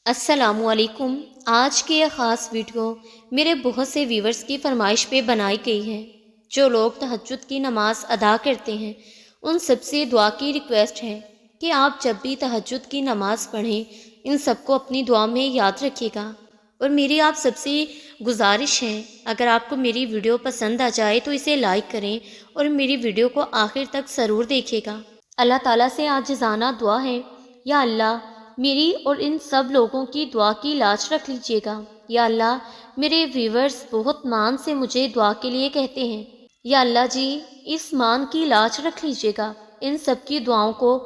السلام علیکم۔ آج کی یہ خاص ویڈیو میرے بہت سے ویورز کی فرمائش پہ بنائی گئی ہے۔ جو لوگ تہجد کی نماز ادا کرتے ہیں ان سب سے دعا کی ریکویسٹ ہے کہ آپ جب بھی تہجد کی نماز پڑھیں ان سب کو اپنی دعا میں یاد رکھیے گا۔ اور میری آپ سب سے گزارش ہے، اگر آپ کو میری ویڈیو پسند آ جائے تو اسے لائک کریں اور میری ویڈیو کو آخر تک ضرور دیکھیے گا۔ اللہ تعالیٰ سے عاجزانہ دعا ہے، یا اللہ میری اور ان سب لوگوں کی دعا کی لاج رکھ لیجیے گا۔ یا اللہ میرے ویورز بہت مان سے مجھے دعا کے لیے کہتے ہیں، یا اللہ جی اس مان کی لاج رکھ لیجیے گا، ان سب کی دعاؤں کو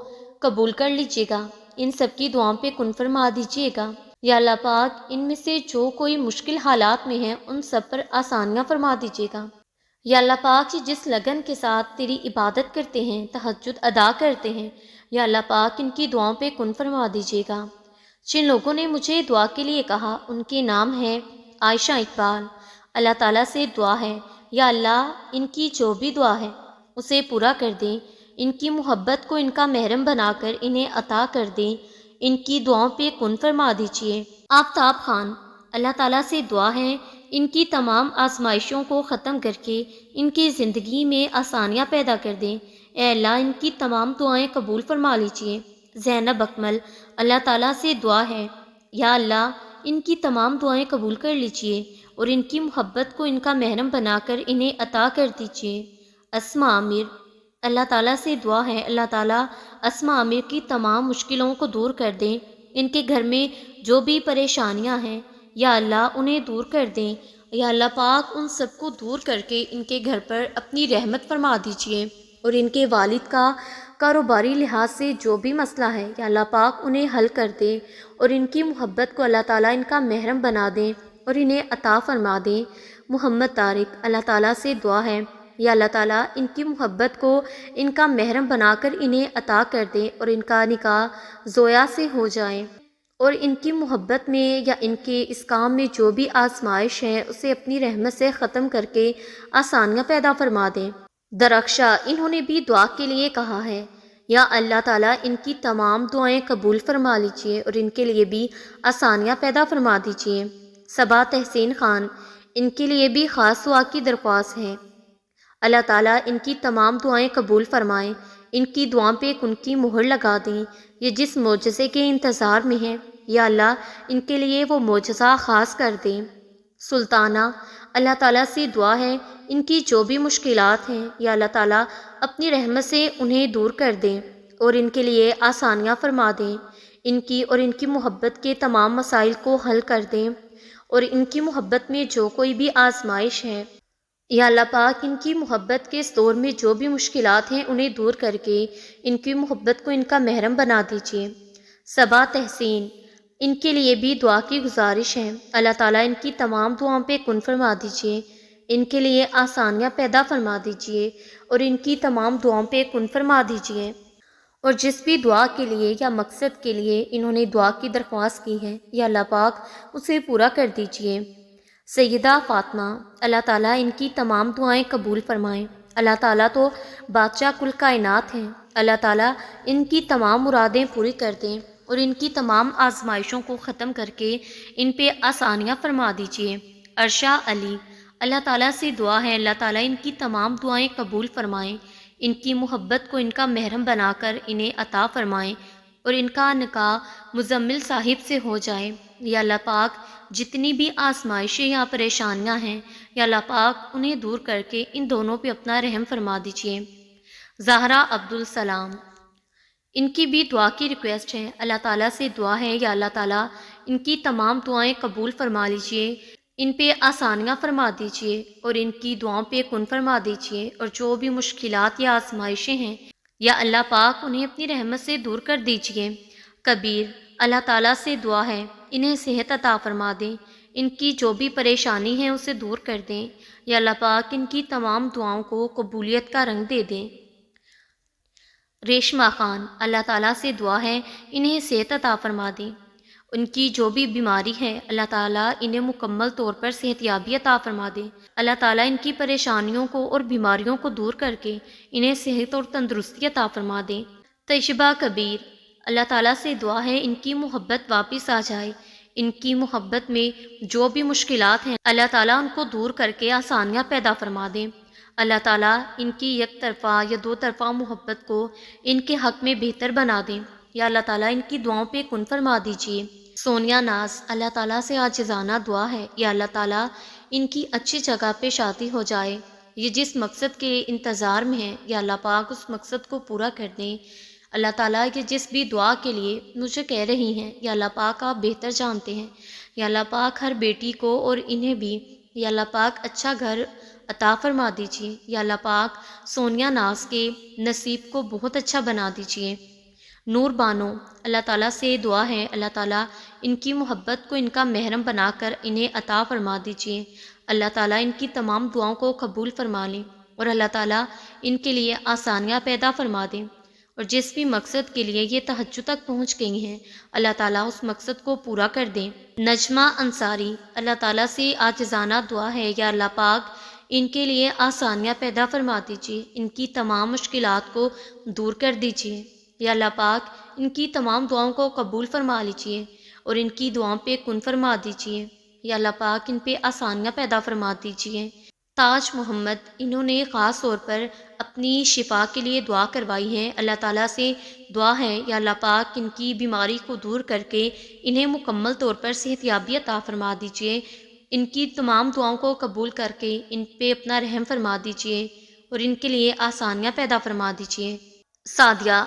قبول کر لیجیے گا، ان سب کی دعاؤں پہ کن فرما دیجیے گا۔ یا اللہ پاک ان میں سے جو کوئی مشکل حالات میں ہیں ان سب پر آسانیاں فرما دیجیے گا۔ یا اللہ پاک جس لگن کے ساتھ تیری عبادت کرتے ہیں، تہجد ادا کرتے ہیں، یا اللہ پاک ان کی دعاؤں پہ کن فرما دیجیے گا۔ جن لوگوں نے مجھے دعا کے لیے کہا ان کے نام ہیں عائشہ اقبال۔ اللہ تعالیٰ سے دعا ہے، یا اللہ ان کی جو بھی دعا ہے اسے پورا کر دیں، ان کی محبت کو ان کا محرم بنا کر انہیں عطا کر دیں، ان کی دعاؤں پہ کن فرما دیجیے۔ آفتاب خان، اللہ تعالیٰ سے دعا ہے ان کی تمام آزمائشوں کو ختم کر کے ان کی زندگی میں آسانیاں پیدا کر دیں۔ اے اللہ ان کی تمام دعائیں قبول فرما لیجیے۔ زینب اکمل، اللہ تعالیٰ سے دعا ہے، یا اللہ ان کی تمام دعائیں قبول کر لیجیے اور ان کی محبت کو ان کا محرم بنا کر انہیں عطا کر دیجیے۔ اسما عامر، اللہ تعالیٰ سے دعا ہے، اللہ تعالیٰ اسما عامر کی تمام مشکلوں کو دور کر دیں، ان کے گھر میں جو بھی پریشانیاں ہیں یا اللہ انہیں دور کر دیں۔ یا اللہ پاک ان سب کو دور کر کے ان کے گھر پر اپنی رحمت فرما دیجیے، اور ان کے والد کا کاروباری لحاظ سے جو بھی مسئلہ ہے یا اللہ پاک انہیں حل کر دیں، اور ان کی محبت کو اللہ تعالیٰ ان کا محرم بنا دیں اور انہیں عطا فرما دیں۔ محمد طارق، اللہ تعالیٰ سے دعا ہے، یا اللہ تعالیٰ ان کی محبت کو ان کا محرم بنا کر انہیں عطا کر دیں اور ان کا نکاح زویا سے ہو جائے، اور ان کی محبت میں یا ان کے اس کام میں جو بھی آزمائش ہے اسے اپنی رحمت سے ختم کر کے آسانیاں پیدا فرما دیں۔ درخشا، انہوں نے بھی دعا کے لیے کہا ہے، یا اللہ تعالیٰ ان کی تمام دعائیں قبول فرما لیجیے اور ان کے لیے بھی آسانیاں پیدا فرما دیجیے۔ صبا تحسین خان، ان کے لیے بھی خاص دعا کی درخواست ہے، اللہ تعالیٰ ان کی تمام دعائیں قبول فرمائیں، ان کی دعاؤں پہ ان کی مہر لگا دیں، یہ جس معجزے کے انتظار میں ہیں یا اللہ ان کے لیے وہ معجزہ خاص کر دیں۔ سلطانہ، اللہ تعالیٰ سے دعا ہے ان کی جو بھی مشکلات ہیں یا اللہ تعالیٰ اپنی رحمت سے انہیں دور کر دیں اور ان کے لیے آسانیاں فرما دیں، ان کی اور ان کی محبت کے تمام مسائل کو حل کر دیں، اور ان کی محبت میں جو کوئی بھی آزمائش ہے یا اللہ پاک ان کی محبت کے اس دور میں جو بھی مشکلات ہیں انہیں دور کر کے ان کی محبت کو ان کا محرم بنا دیجیے۔ صبا تحسین، ان کے لیے بھی دعا کی گزارش ہے، اللہ تعالیٰ ان کی تمام دعاؤں پہ کن فرما دیجیے، ان کے لیے آسانیاں پیدا فرما دیجیے اور ان کی تمام دعاؤں پہ کن فرما دیجیے۔ اور جس بھی دعا کے لیے یا مقصد کے لیے انہوں نے دعا کی درخواست کی ہے یا اللہ پاک اسے پورا کر دیجیے۔ سیدہ فاطمہ، اللہ تعالیٰ ان کی تمام دعائیں قبول فرمائیں، اللہ تعالیٰ تو بادشاہ کل کائنات ہیں، اللہ تعالیٰ ان کی تمام مرادیں پوری کر دیں اور ان کی تمام آزمائشوں کو ختم کر کے ان پہ آسانیاں فرما دیجیے۔ عرشا علی، اللہ تعالیٰ سے دعا ہے، اللہ تعالیٰ ان کی تمام دعائیں قبول فرمائیں، ان کی محبت کو ان کا محرم بنا کر انہیں عطا فرمائیں اور ان کا نکاح مزمل صاحب سے ہو جائے۔ یا اللہ پاک جتنی بھی آزمائشیں یا پریشانیاں ہیں یا اللہ پاک انہیں دور کر کے ان دونوں پہ اپنا رحم فرما دیجیے۔ زہرا عبدالسلام، ان کی بھی دعا کی ریکویسٹ ہے، اللہ تعالیٰ سے دعا ہے، یا اللہ تعالیٰ ان کی تمام دعائیں قبول فرما لیجیے، ان پہ آسانیاں فرما دیجیے اور ان کی دعاؤں پہ کن فرما دیجیے، اور جو بھی مشکلات یا آزمائشیں ہیں یا اللہ پاک انہیں اپنی رحمت سے دور کر دیجیے۔ کبیر، اللہ تعالیٰ سے دعا ہے انہیں صحت عطا فرما دیں، ان کی جو بھی پریشانی ہے اسے دور کر دیں، یا اللہ پاک ان کی تمام دعاؤں کو قبولیت کا رنگ دے دیں۔ ریشمہ خان، اللہ تعالیٰ سے دعا ہے انہیں صحت عطا فرما دیں، ان کی جو بھی بیماری ہے اللہ تعالیٰ انہیں مکمل طور پر صحت یابی عطا فرما دیں، اللہ تعالیٰ ان کی پریشانیوں کو اور بیماریوں کو دور کر کے انہیں صحت اور تندرستی عطا فرما دیں۔ طیبہ کبیر، اللہ تعالیٰ سے دعا ہے ان کی محبت واپس آ جائے، ان کی محبت میں جو بھی مشکلات ہیں اللہ تعالیٰ ان کو دور کر کے آسانیاں پیدا فرما دیں۔ اللہ تعالیٰ ان کی یک طرفہ یا دو طرفہ محبت کو ان کے حق میں بہتر بنا دیں، یا اللہ تعالیٰ ان کی دعاؤں پہ کن فرما دیجیے۔ سونیا ناز، اللہ تعالیٰ سے عاجزانہ دعا ہے یا اللہ تعالیٰ ان کی اچھی جگہ پہ شادی ہو جائے، یہ جس مقصد کے انتظار میں ہے یا اللہ پاک اس مقصد کو پورا کر دیں۔ اللہ تعالیٰ یہ جس بھی دعا کے لیے مجھے کہہ رہی ہیں یا اللہ پاک آپ بہتر جانتے ہیں، یا اللہ پاک ہر بیٹی کو اور انہیں بھی یا اللہ پاک اچھا گھر عطا فرما دیجیے، یا اللہ پاک سونیا ناز کے نصیب کو بہت اچھا بنا دیجیے۔ نور بانو، اللہ تعالیٰ سے دعا ہے اللہ تعالیٰ ان کی محبت کو ان کا محرم بنا کر انہیں عطا فرما دیجیے۔ اللہ تعالیٰ ان کی تمام دعاؤں کو قبول فرما لیں اور اللہ تعالیٰ ان کے لیے آسانیاں پیدا فرما دیں، اور جس بھی مقصد کے لیے یہ تہجد تک پہنچ گئی ہیں اللہ تعالیٰ اس مقصد کو پورا کر دیں۔ نجمہ انصاری، اللہ تعالیٰ سے عاجزانہ دعا ہے یا اللہ پاک ان کے لیے آسانیاں پیدا فرما دیجیے، ان کی تمام مشکلات کو دور کر دیجیے، یا اللہ پاک ان کی تمام دعاؤں کو قبول فرما لیجیے اور ان کی دعاؤں پہ کن فرما دیجیے، یا اللہ پاک ان پہ آسانیاں پیدا فرما دیجیے۔ تاج محمد، انہوں نے خاص طور پر اپنی شفا کے لیے دعا کروائی ہے، اللہ تعالیٰ سے دعا ہے یا اللہ پاک ان کی بیماری کو دور کر کے انہیں مکمل طور پر صحت یابی عطا فرما دیجیے، ان کی تمام دعاؤں کو قبول کر کے ان پہ اپنا رحم فرما دیجیے اور ان کے لیے آسانیاں پیدا فرما دیجیے۔ سعدیہ،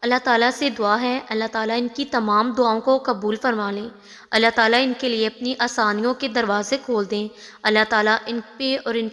اللہ تعالیٰ سے دعا ہے اللہ تعالیٰ ان کی تمام دعاؤں کو قبول فرما لیں، اللہ تعالیٰ ان کے لیے اپنی آسانیوں کے دروازے کھول دیں، اللہ تعالیٰ ان پہ اور ان